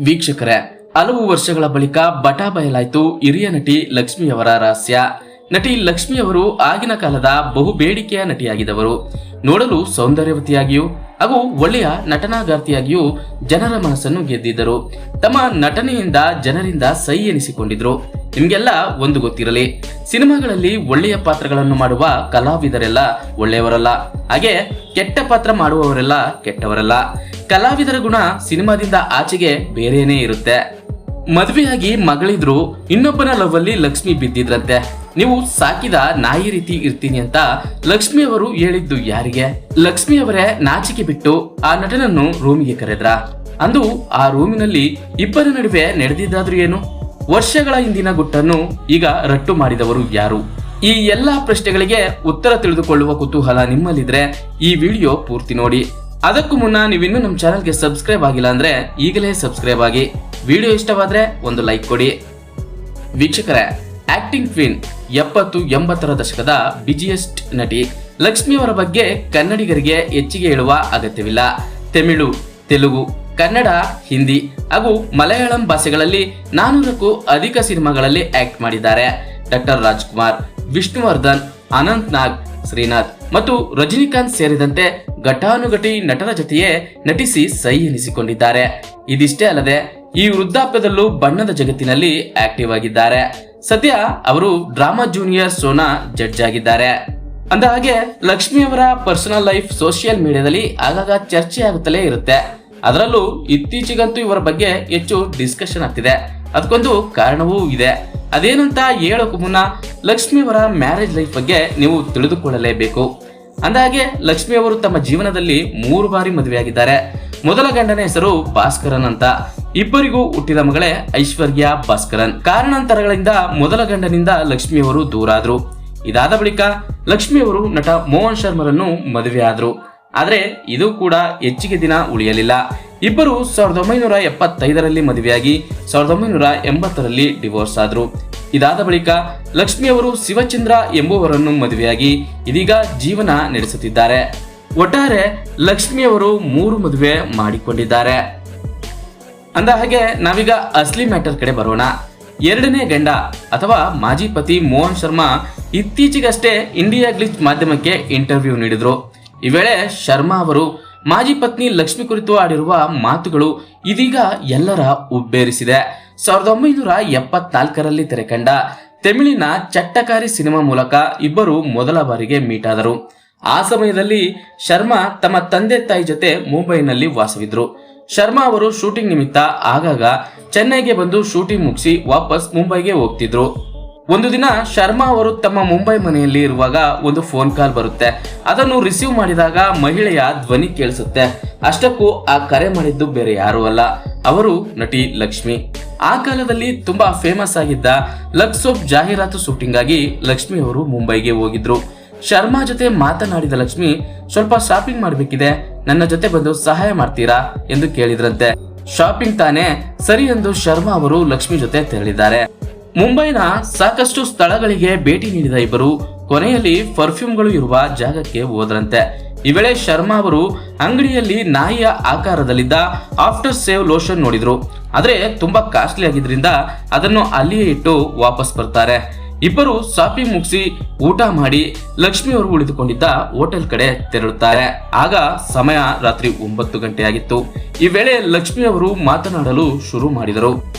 ವೀಕ್ಷಕರೇ, ಹಲವು ವರ್ಷಗಳ ಬಳಿಕ ಬಟಾ ಬಯಲಾಯಿತು ಹಿರಿಯ ನಟಿ ಲಕ್ಷ್ಮಿಯವರ ರಹಸ್ಯ. ನಟಿ ಲಕ್ಷ್ಮಿಯವರು ಆಗಿನ ಕಾಲದ ಬಹು ಬೇಡಿಕೆಯ ನಟಿಯಾಗಿದ್ದವರು. ನೋಡಲು ಸೌಂದರ್ಯವತಿಯಾಗಿಯೂ ಹಾಗೂ ಒಳ್ಳೆಯ ನಟನಾಗಾರ್ತಿಯಾಗಿಯೂ ಜನರ ಮನಸ್ಸನ್ನು ಗೆದ್ದಿದ್ದರು. ತಮ್ಮ ನಟನೆಯಿಂದ ಜನರಿಂದ ಸೈ ಎನಿಸಿಕೊಂಡಿದ್ರು. ನಿಮ್ಗೆಲ್ಲ ಒಂದು ಗೊತ್ತಿರಲಿ, ಸಿನಿಮಾಗಳಲ್ಲಿ ಒಳ್ಳೆಯ ಪಾತ್ರಗಳನ್ನು ಮಾಡುವ ಕಲಾವಿದರೆಲ್ಲ ಒಳ್ಳೆಯವರಲ್ಲ, ಹಾಗೆ ಕೆಟ್ಟ ಪಾತ್ರ ಮಾಡುವವರೆಲ್ಲ ಕೆಟ್ಟವರಲ್ಲ. ಕಲಾವಿದರ ಗುಣ ಸಿನಿಮಾದಿಂದ ಆಚೆಗೆ ಬೇರೆನೇ ಇರುತ್ತೆ. ಮದುವೆಯಾಗಿ ಮಗಳಿದ್ರು ಇನ್ನೊಬ್ಬನ ಲವ್ ಅಲ್ಲಿ ಲಕ್ಷ್ಮಿ ಬಿದ್ದಿದ್ರಂತೆ. ನೀವು ಸಾಕಿದ ನಾಯಿ ರೀತಿ ಇರ್ತೀನಿ ಅಂತ ಲಕ್ಷ್ಮಿ ಅವರು ಹೇಳಿದ್ದು ಯಾರಿಗೆ? ಲಕ್ಷ್ಮಿ ಅವರೇ ನಾಚಿಕೆ ಬಿಟ್ಟು ಆ ನಟನನ್ನು ರೂಮಿಗೆ ಕರೆದ್ರ. ಅಂದು ಆ ರೂಮಿನಲ್ಲಿ ಇಬ್ಬರ ನಡುವೆ ನಡೆದಿದ್ದಾದ್ರೂ ಏನು? ವರ್ಷಗಳ ಹಿಂದಿನ ಗುಟ್ಟನ್ನು ಈಗ ರಟ್ಟು ಮಾಡಿದವರು ಯಾರು? ಈ ಎಲ್ಲಾ ಪ್ರಶ್ನೆಗಳಿಗೆ ಉತ್ತರ ತಿಳಿದುಕೊಳ್ಳುವ ಕುತೂಹಲ ನಿಮ್ಮಲ್ಲಿದ್ರೆ ಈ ವಿಡಿಯೋ ಪೂರ್ತಿ ನೋಡಿ. ಅದಕ್ಕೂ ಮುನ್ನ ನೀವಿನ್ನೂ ನಮ್ಮ ಚಾನಲ್ಗೆ ಸಬ್ಸ್ಕ್ರೈಬ್ ಆಗಿಲ್ಲ ಅಂದ್ರೆ ಈಗಲೇ ಸಬ್ಸ್ಕ್ರೈಬ್ ಆಗಿ. ವಿಡಿಯೋ ಇಷ್ಟವಾದ್ರೆ ಒಂದು ಲೈಕ್ ಕೊಡಿ. ವೀಕ್ಷಕರೇ, ಆಕ್ಟಿಂಗ್ ಕ್ವೀನ್ 70-80ರ ದಶಕದ ಬಿಜಿಯೆಸ್ಟ್ ನಟಿ ಲಕ್ಷ್ಮಿಯವರ ಬಗ್ಗೆ ಕನ್ನಡಿಗರಿಗೆ ಹೆಚ್ಚಿಗೆ ಹೇಳುವ ಅಗತ್ಯವಿಲ್ಲ. ತಮಿಳು, ತೆಲುಗು, ಕನ್ನಡ, ಹಿಂದಿ ಹಾಗೂ ಮಲಯಾಳಂ ಭಾಷೆಗಳಲ್ಲಿ 400ಕ್ಕೂ ಅಧಿಕ ಸಿನಿಮಾಗಳಲ್ಲಿ ಆಕ್ಟ್ ಮಾಡಿದ್ದಾರೆ. ಡಾಕ್ಟರ್ ರಾಜ್ಕುಮಾರ್, ವಿಷ್ಣುವರ್ಧನ್, ಅನಂತ್ ನಾಗ್, ಶ್ರೀನಾಥ್ ಮತ್ತು ರಜನಿಕಾಂತ್ ಸೇರಿದಂತೆ ಘಟಾನುಘಟಿ ನಟರ ಜೊತೆಯೇ ನಟಿಸಿ ಸೈ ಎನಿಸಿಕೊಂಡಿದ್ದಾರೆ. ಇದಿಷ್ಟೇ ಅಲ್ಲದೆ ಈ ವೃದ್ಧಾಪ್ಯದಲ್ಲೂ ಬಣ್ಣದ ಜಗತ್ತಿನಲ್ಲಿ ಆಕ್ಟಿವ್ ಆಗಿದ್ದಾರೆ. ಸದ್ಯ ಅವರು ಡ್ರಾಮಾ ಜೂನಿಯರ್ ಶೋನ ಜಡ್ಜ್ ಆಗಿದ್ದಾರೆ. ಅಂದ ಹಾಗೆ ಲಕ್ಷ್ಮಿಯವರ ಪರ್ಸನಲ್ ಲೈಫ್ ಸೋಷಿಯಲ್ ಮೀಡಿಯಾದಲ್ಲಿ ಆಗಾಗ ಚರ್ಚೆ ಆಗುತ್ತಲೇ ಇರುತ್ತೆ. ಅದರಲ್ಲೂ ಇತ್ತೀಚೆಗಂತೂ ಇವರ ಬಗ್ಗೆ ಹೆಚ್ಚು ಡಿಸ್ಕಷನ್ ಆಗ್ತಿದೆ. ಅದಕ್ಕೊಂದು ಕಾರಣವೂ ಇದೆ. ಅದೇನಂತ ಹೇಳೋಕು ಮುನ್ನ ಲಕ್ಷ್ಮಿಯವರ ಮ್ಯಾರೇಜ್ ಲೈಫ್ ಬಗ್ಗೆ ನೀವು ತಿಳಿದುಕೊಳ್ಳಲೇಬೇಕು. ಅಂದಹಾಗೆ ಲಕ್ಷ್ಮಿಯವರು ತಮ್ಮ ಜೀವನದಲ್ಲಿ 3 ಬಾರಿ ಮದುವೆಯಾಗಿದ್ದಾರೆ. ಮೊದಲ ಗಂಡನ ಹೆಸರು ಭಾಸ್ಕರನ್ ಅಂತ. ಇಬ್ಬರಿಗೂ ಹುಟ್ಟಿದ ಮಗಳೇ ಐಶ್ವರ್ಯ ಭಾಸ್ಕರನ್. ಕಾರಣಾಂತರಗಳಿಂದ ಮೊದಲ ಗಂಡನಿಂದ ಲಕ್ಷ್ಮಿಯವರು ದೂರ ಆದ್ರು. ಇದಾದ ಬಳಿಕ ಲಕ್ಷ್ಮಿಯವರು ನಟ ಮೋಹನ್ ಶರ್ಮರನ್ನು ಮದುವೆ ಆದ್ರು. ಆದ್ರೆ ಇದು ಕೂಡ ಹೆಚ್ಚಿಗೆ ದಿನ ಉಳಿಯಲಿಲ್ಲ. ಇಬ್ಬರು 1975ರಲ್ಲಿ ಮದುವೆಯಾಗಿ 1980ರಲ್ಲಿ ಡಿವೋರ್ಸ್ ಆದ್ರು. ಇದಾದ ಬಳಿಕ ಲಕ್ಷ್ಮಿಯವರು ಶಿವಚಂದ್ರ ಎಂಬುವರನ್ನು ಮದುವೆಯಾಗಿ ಇದೀಗ ಜೀವನ ನಡೆಸುತ್ತಿದ್ದಾರೆ. ಒಟ್ಟಾರೆ ಲಕ್ಷ್ಮಿಯವರು 3 ಮದುವೆ ಮಾಡಿಕೊಂಡಿದ್ದಾರೆ. ಅಂದ ಹಾಗೆ ನಾವೀಗ ಅಸ್ಲಿ ಮ್ಯಾಟರ್ ಕಡೆ ಬರೋಣ. 2ನೇ ಗಂಡ ಅಥವಾ ಮಾಜಿ ಪತಿ ಮೋಹನ್ ಶರ್ಮಾ ಇತ್ತೀಚೆಗಷ್ಟೇ ಇಂಡಿಯಾ ಗ್ಲಿಚ್ ಮಾಧ್ಯಮಕ್ಕೆ ಇಂಟರ್ವ್ಯೂ ನೀಡಿದ್ರು. ಈ ವೇಳೆ ಶರ್ಮಾ ಅವರು ಮಾಜಿ ಪತ್ನಿ ಲಕ್ಷ್ಮಿ ಕುರಿತು ಆಡಿರುವ ಮಾತುಗಳು ಇದೀಗ ಎಲ್ಲರ ಉಬ್ಬೇರಿಸಿದೆ. 1974ರಲ್ಲಿ ತೆರೆಕಂಡ ತಮಿಳಿನ ಚಟ್ಟಕಾರಿ ಸಿನಿಮಾ ಮೂಲಕ ಇಬ್ಬರು ಮೊದಲ ಬಾರಿಗೆ ಮೀಟ್ ಆದರು. ಆ ಸಮಯದಲ್ಲಿ ಶರ್ಮಾ ತಮ್ಮ ತಂದೆ ತಾಯಿ ಜೊತೆ ಮುಂಬೈನಲ್ಲಿ ವಾಸವಿದ್ರು. ಶರ್ಮಾ ಅವರು ಶೂಟಿಂಗ್ ನಿಮಿತ್ತ ಆಗಾಗ ಚೆನ್ನೈಗೆ ಬಂದು ಶೂಟಿಂಗ್ ಮುಗಿಸಿ ವಾಪಸ್ ಮುಂಬೈಗೆ ಹೋಗ್ತಿದ್ರು. ಒಂದು ದಿನ ಶರ್ಮಾ ಅವರು ತಮ್ಮ ಮುಂಬೈ ಮನೆಯಲ್ಲಿ ಇರುವಾಗ ಒಂದು ಫೋನ್ ಕಾಲ್ ಬರುತ್ತೆ. ಅದನ್ನು ರಿಸೀವ್ ಮಾಡಿದಾಗ ಮಹಿಳೆಯ ಧ್ವನಿ ಕೇಳಿಸುತ್ತೆ. ಅಷ್ಟಕ್ಕೂ ಆ ಕರೆ ಮಾಡಿದ್ದು ಬೇರೆ ಯಾರೂ ಅಲ್ಲ, ಅವರು ನಟಿ ಲಕ್ಷ್ಮಿ. ಆ ಕಾಲದಲ್ಲಿ ತುಂಬಾ ಫೇಮಸ್ ಆಗಿದ್ದ ಲಕ್ಸ್ ಸೋಪ್ ಜಾಹೀರಾತು ಶೂಟಿಂಗ್ ಆಗಿ ಲಕ್ಷ್ಮಿ ಅವರು ಮುಂಬೈಗೆ ಹೋಗಿದ್ರು. ಶರ್ಮಾ ಜೊತೆ ಮಾತನಾಡಿದ ಲಕ್ಷ್ಮಿ, ಸ್ವಲ್ಪ ಶಾಪಿಂಗ್ ಮಾಡಬೇಕಿದೆ, ನನ್ನ ಜೊತೆ ಬಂದು ಸಹಾಯ ಮಾಡ್ತೀರಾ ಎಂದು ಕೇಳಿದ್ರಂತೆ. ಶಾಪಿಂಗ್ ತಾನೇ, ಸರಿ ಎಂದು ಶರ್ಮಾ ಅವರು ಲಕ್ಷ್ಮಿ ಜೊತೆ ತೆರಳಿದ್ದಾರೆ. ಮುಂಬೈನ ಸಾಕಷ್ಟು ಸ್ಥಳಗಳಿಗೆ ಭೇಟಿ ನೀಡಿದ ಇಬ್ಬರು ಕೊನೆಯಲ್ಲಿ ಪರ್ಫ್ಯೂಮ್ಗಳು ಇರುವ ಜಾಗಕ್ಕೆ ಹೋದ್ರಂತೆ. ಈ ವೇಳೆ ಶರ್ಮಾ ಅವರು ಅಂಗಡಿಯಲ್ಲಿ ನಾಯಿಯ ಆಕಾರದಲ್ಲಿದ್ದ ಆಫ್ಟರ್ ಸೇವ್ ಲೋಷನ್ ನೋಡಿದ್ರು. ಆದ್ರೆ ತುಂಬಾ ಕಾಸ್ಟ್ಲಿ ಆಗಿದ್ರಿಂದ ಅದನ್ನು ಅಲ್ಲಿಯೇ ಇಟ್ಟು ವಾಪಸ್ ಬರ್ತಾರೆ. ಇಬ್ಬರು ಶಾಪಿಂಗ್ ಮುಗಿಸಿ ಊಟ ಮಾಡಿ ಲಕ್ಷ್ಮಿ ಅವರು ಉಳಿದುಕೊಂಡಿದ್ದ ಹೋಟೆಲ್ ಕಡೆ ತೆರಳುತ್ತಾರೆ. ಆಗ ಸಮಯ ರಾತ್ರಿ 9 ಗಂಟೆ ಆಗಿತ್ತು. ಈ ವೇಳೆ ಲಕ್ಷ್ಮಿ ಅವರು ಮಾತನಾಡಲು ಶುರು ಮಾಡಿದರು.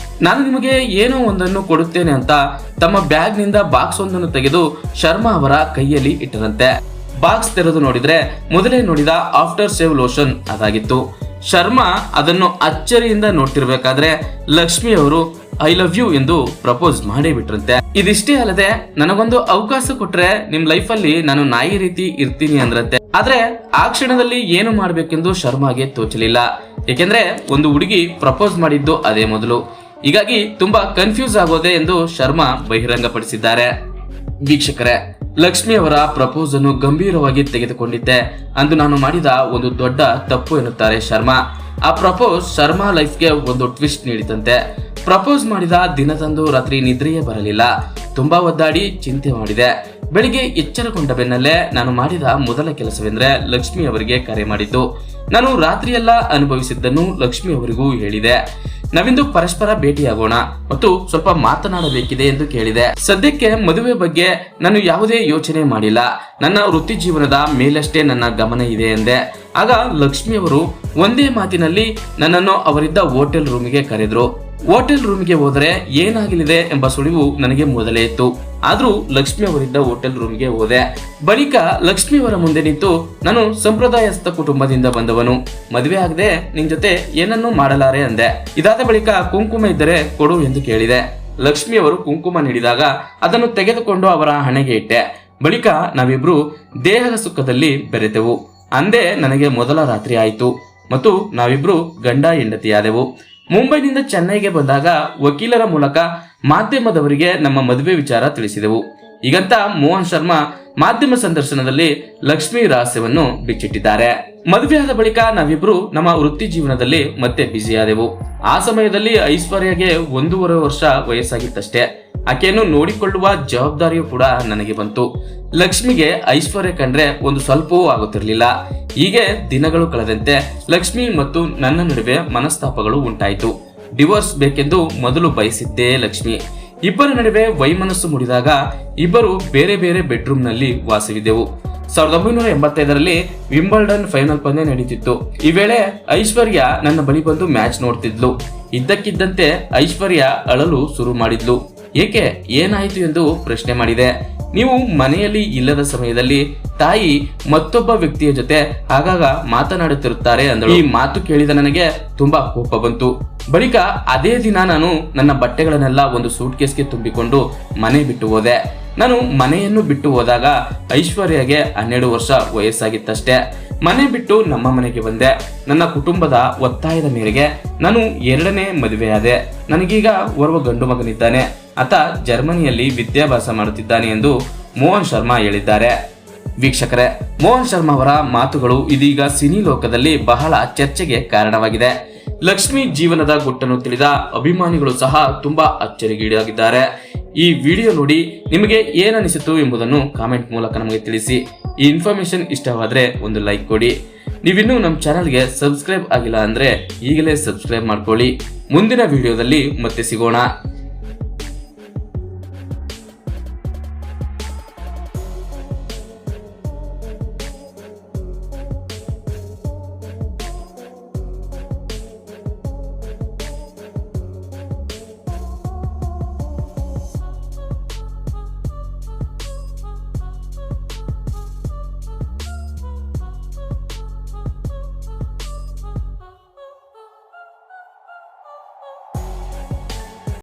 ನಾನು ನಿಮಗೆ ಏನೋ ಒಂದನ್ನು ಕೊಡುತ್ತೇನೆ ಅಂತ ತಮ್ಮ ಬ್ಯಾಗ್ ನಿಂದ ಬಾಕ್ಸ್ ಒಂದನ್ನು ತೆಗೆದು ಶರ್ಮಾ ಅವರ ಕೈಯಲ್ಲಿ ಇಟ್ಟರಂತೆ. ಬಾಕ್ಸ್ ತೆರೆದು ನೋಡಿದ್ರೆ ಮೊದಲೇ ನೋಡಿದ ಆಫ್ಟರ್ ಸೇವ್ ಲೋಷನ್ ಅದಾಗಿತ್ತು. ಶರ್ಮಾ ಅದನ್ನು ಅಚ್ಚರಿಯಿಂದ ನೋಡ್ತಿರ್ಬೇಕಾದ್ರೆ ಲಕ್ಷ್ಮಿ ಅವರು ಐ ಲವ್ ಯು ಎಂದು ಪ್ರಪೋಸ್ ಮಾಡೇ ಬಿಟ್ರಂತೆ. ಇದಿಷ್ಟೇ ಅಲ್ಲದೆ, ನನಗೊಂದು ಅವಕಾಶ ಕೊಟ್ರೆ ನಿಮ್ ಲೈಫ್ ಅಲ್ಲಿ ನಾನು ನಾಯಿ ರೀತಿ ಇರ್ತೀನಿ ಅಂದ್ರಂತೆ. ಆದ್ರೆ ಆ ಕ್ಷಣದಲ್ಲಿ ಏನು ಮಾಡ್ಬೇಕೆಂದು ಶರ್ಮಾಗೆ ತೋಚಲಿಲ್ಲ. ಏಕೆಂದ್ರೆ ಒಂದು ಹುಡುಗಿ ಪ್ರಪೋಸ್ ಮಾಡಿದ್ದು ಅದೇ ಮೊದಲು. ಹೀಗಾಗಿ ತುಂಬಾ ಕನ್ಫ್ಯೂಸ್ ಆಗೋದೆ ಎಂದು ಶರ್ಮಾ ಬಹಿರಂಗಪಡಿಸಿದ್ದಾರೆ. ವೀಕ್ಷಕರೇ, ಲಕ್ಷ್ಮಿ ಅವರ ಪ್ರಪೋಸ್ ಅನ್ನು ಗಂಭೀರವಾಗಿ ತೆಗೆದುಕೊಂಡಿದ್ದೆ. ಅಂದು ನಾನು ಮಾಡಿದ ಒಂದು ದೊಡ್ಡ ತಪ್ಪು ಎನ್ನುತ್ತಾರೆ ಶರ್ಮಾ. ಆ ಪ್ರಪೋಸ್ ಶರ್ಮಾ ಲೈಫ್ಗೆ ಒಂದು ಟ್ವಿಸ್ಟ್ ನೀಡಿತಂತೆ. ಪ್ರಪೋಸ್ ಮಾಡಿದ ದಿನದಂದು ರಾತ್ರಿ ನಿದ್ರೆಯೇ ಬರಲಿಲ್ಲ. ತುಂಬಾ ಒದ್ದಾಡಿ ಚಿಂತೆ ಮಾಡಿದೆ. ಬೆಳಿಗ್ಗೆ ಎಚ್ಚರಗೊಂಡ ಬೆನ್ನಲ್ಲೇ ನಾನು ಮಾಡಿದ ಮೊದಲ ಕೆಲಸವೆಂದ್ರೆ ಲಕ್ಷ್ಮಿ ಅವರಿಗೆ ಕರೆ ಮಾಡಿದ್ದು. ನಾನು ರಾತ್ರಿಯೆಲ್ಲ ಅನುಭವಿಸಿದ್ದನ್ನು ಲಕ್ಷ್ಮಿ ಅವರಿಗೂ ಹೇಳಿದೆ. ನಾವಿಂದು ಪರಸ್ಪರ ಭೇಟಿಯಾಗೋಣ ಮತ್ತು ಸ್ವಲ್ಪ ಮಾತನಾಡಬೇಕಿದೆ ಎಂದು ಕೇಳಿದೆ. ಸದ್ಯಕ್ಕೆ ಮದುವೆ ಬಗ್ಗೆ ನಾನು ಯಾವುದೇ ಯೋಚನೆ ಮಾಡಿಲ್ಲ. ನನ್ನ ವೃತ್ತಿ ಜೀವನದ ಮೇಲಷ್ಟೇ ನನ್ನ ಗಮನ ಇದೆ ಎಂದೆ. ಆಗ ಲಕ್ಷ್ಮಿ ಅವರು ಒಂದೇ ಮಾತಿನಲ್ಲಿ ನನ್ನನ್ನು ಅವರಿದ್ದ ಹೋಟೆಲ್ ರೂಮಿಗೆ ಕರೆದ್ರು. ಹೋಟೆಲ್ ರೂಮಿಗೆ ಹೋದರೆ ಏನಾಗಲಿದೆ ಎಂಬ ಸುಳಿವು ನನಗೆ ಮೊದಲೇ ಇತ್ತು. ಆದ್ರೂ ಲಕ್ಷ್ಮಿ ಅವರಿದ್ದ ಹೋಟೆಲ್ ರೂಮಿಗೆ ಹೋದೆ. ಬಳಿಕ ಲಕ್ಷ್ಮಿ ಅವರ ಮುಂದೆ ನಿಂತು, ನಾನು ಸಂಪ್ರದಾಯಸ್ಥ ಕುಟುಂಬದಿಂದ ಬಂದವನು, ಮದುವೆ ಆಗದೆ ನಿನ್ ಜೊತೆ ಏನನ್ನೂ ಮಾಡಲಾರೆ ಅಂದೆ. ಇದಾದ ಬಳಿಕ ಕುಂಕುಮ ಇದ್ದರೆ ಕೊಡು ಎಂದು ಕೇಳಿದೆ. ಲಕ್ಷ್ಮಿ ಅವರು ಕುಂಕುಮ ನೀಡಿದಾಗ ಅದನ್ನು ತೆಗೆದುಕೊಂಡು ಅವರ ಹಣೆಗೆ ಇಟ್ಟೆ. ಬಳಿಕ ನಾವಿಬ್ರು ದೇಹದ ಸುಖದಲ್ಲಿ ಬೆರೆತೆವು. ಅಂದೇ ನನಗೆ ಮೊದಲ ರಾತ್ರಿ ಆಯಿತು ಮತ್ತು ನಾವಿಬ್ರು ಗಂಡ ಹೆಂಡತಿಯಾದೆವು. ಮುಂಬೈನಿಂದ ಚೆನ್ನೈಗೆ ಬಂದಾಗ ವಕೀಲರ ಮೂಲಕ ಮಾಧ್ಯಮದವರಿಗೆ ನಮ್ಮ ಮದುವೆ ವಿಚಾರ ತಿಳಿಸಿದೆವು. ಹೀಗಂತ ಮೋಹನ್ ಶರ್ಮಾ ಮಾಧ್ಯಮ ಸಂದರ್ಶನದಲ್ಲಿ ಲಕ್ಷ್ಮಿ ರಹಸ್ಯವನ್ನು ಬಿಚ್ಚಿಟ್ಟಿದ್ದಾರೆ. ಮದುವೆಯಾದ ಬಳಿಕ ನಾವಿಬ್ರು ನಮ್ಮ ವೃತ್ತಿ ಜೀವನದಲ್ಲಿ ಮತ್ತೆ ಬ್ಯುಸಿಯಾದೆವು. ಆ ಸಮಯದಲ್ಲಿ ಐಶ್ವರ್ಯಗೆ 1.5 ವರ್ಷ ವಯಸ್ಸಾಗಿತ್ತಷ್ಟೇ. ಆಕೆಯನ್ನು ನೋಡಿಕೊಳ್ಳುವ ಜವಾಬ್ದಾರಿಯೂ ಕೂಡ ನನಗೆ ಬಂತು. ಲಕ್ಷ್ಮಿಗೆ ಐಶ್ವರ್ಯ ಕಂಡ್ರೆ ಒಂದು ಸ್ವಲ್ಪವೂ ಆಗುತ್ತಿರಲಿಲ್ಲ. ಹೀಗೆ ದಿನಗಳು ಕಳೆದಂತೆ ಲಕ್ಷ್ಮಿ ಮತ್ತು ನನ್ನ ನಡುವೆ ಮನಸ್ತಾಪಗಳು ಉಂಟಾಯಿತು. ಡಿವೋರ್ಸ್ ಬೇಕೆಂದು ಮೊದಲು ಬಯಸಿದ್ದೇ ಲಕ್ಷ್ಮಿ. ಇಬ್ಬರ ನಡುವೆ ವೈಮನಸ್ಸು ಮುಡಿದಾಗ ಇಬ್ಬರು ಬೇರೆ ಬೇರೆ ಬೆಡ್ರೂಮ್ ನಲ್ಲಿ ವಾಸವಿದ್ದೆವು. 1985ರಲ್ಲಿ ವಿಂಬಲ್ಡನ್ ಫೈನಲ್ ಪಂದ್ಯ ನಡೀತಿತ್ತು. ಈ ವೇಳೆ ಐಶ್ವರ್ಯ ನನ್ನ ಬಳಿ ಬಂದು ಮ್ಯಾಚ್ ನೋಡ್ತಿದ್ಲು. ಇದ್ದಕ್ಕಿದ್ದಂತೆ ಐಶ್ವರ್ಯ ಅಳಲು ಶುರು ಮಾಡಿದ್ಲು. ಏಕೆ, ಏನಾಯಿತು ಎಂದು ಪ್ರಶ್ನೆ ಮಾಡಿದೆ. ನೀವು ಮನೆಯಲ್ಲಿ ಇಲ್ಲದ ಸಮಯದಲ್ಲಿ ತಾಯಿ ಮತ್ತೊಬ್ಬ ವ್ಯಕ್ತಿಯ ಜೊತೆ ಆಗಾಗ ಮಾತನಾಡುತ್ತಿರುತ್ತಾರೆ ಅಂದಳು. ಈ ಮಾತು ಕೇಳಿದ ನನಗೆ ತುಂಬಾ ಕೋಪ ಬಂತು. ಬಳಿಕ ಅದೇ ದಿನ ನಾನು ನನ್ನ ಬಟ್ಟೆಗಳನ್ನೆಲ್ಲ ಒಂದು ಸೂಟ್ ಕೇಸ್ಗೆ ತುಂಬಿಕೊಂಡು ಮನೆ ಬಿಟ್ಟು ಹೋದೆ. ನಾನು ಮನೆಯನ್ನು ಬಿಟ್ಟು ಹೋದಾಗ ಐಶ್ವರ್ಯಗೆ 12 ವರ್ಷ ವಯಸ್ಸಾಗಿತ್ತಷ್ಟೇ. ಮನೆ ಬಿಟ್ಟು ನಮ್ಮ ಮನೆಗೆ ಬಂದೆ. ನನ್ನ ಕುಟುಂಬದ ಒತ್ತಾಯದ ಮೇರೆಗೆ ನಾನು 2ನೇ ಮದುವೆಯಾದೆ. ನನಗೀಗ ಓರ್ವ ಗಂಡು ಮಗನಿದ್ದಾನೆ. ಆತ ಜರ್ಮನಿಯಲ್ಲಿ ವಿದ್ಯಾಭ್ಯಾಸ ಮಾಡುತ್ತಿದ್ದಾನೆ ಎಂದು ಮೋಹನ್ ಶರ್ಮಾ ಹೇಳಿದ್ದಾರೆ. ವೀಕ್ಷಕರೇ, ಮೋಹನ್ ಶರ್ಮಾ ಅವರ ಮಾತುಗಳು ಇದೀಗ ಸಿನಿ ಲೋಕದಲ್ಲಿ ಬಹಳ ಚರ್ಚೆಗೆ ಕಾರಣವಾಗಿದೆ. ಲಕ್ಷ್ಮಿ ಜೀವನದ ಗುಟ್ಟನ್ನು ತಿಳಿದ ಅಭಿಮಾನಿಗಳು ಸಹ ತುಂಬಾ ಅಚ್ಚರಿಗೀಡಾಗಿದ್ದಾರೆ. ಈ ವಿಡಿಯೋ ನೋಡಿ ನಿಮಗೆ ಏನನಿಸಿತು ಎಂಬುದನ್ನು ಕಾಮೆಂಟ್ ಮೂಲಕ ನಮಗೆ ತಿಳಿಸಿ. ಈ ಇನ್ಫಾರ್ಮೇಶನ್ ಇಷ್ಟವಾದರೆ ಒಂದು ಲೈಕ್ ಕೊಡಿ. ನೀವಿನ್ನೂ ನಮ್ಮ ಚಾನಲ್ಗೆ ಸಬ್ಸ್ಕ್ರೈಬ್ ಆಗಿಲ್ಲ ಅಂದ್ರೆ ಈಗಲೇ ಸಬ್ಸ್ಕ್ರೈಬ್ ಮಾಡ್ಕೊಳ್ಳಿ. ಮುಂದಿನ ವಿಡಿಯೋದಲ್ಲಿ ಮತ್ತೆ ಸಿಗೋಣ.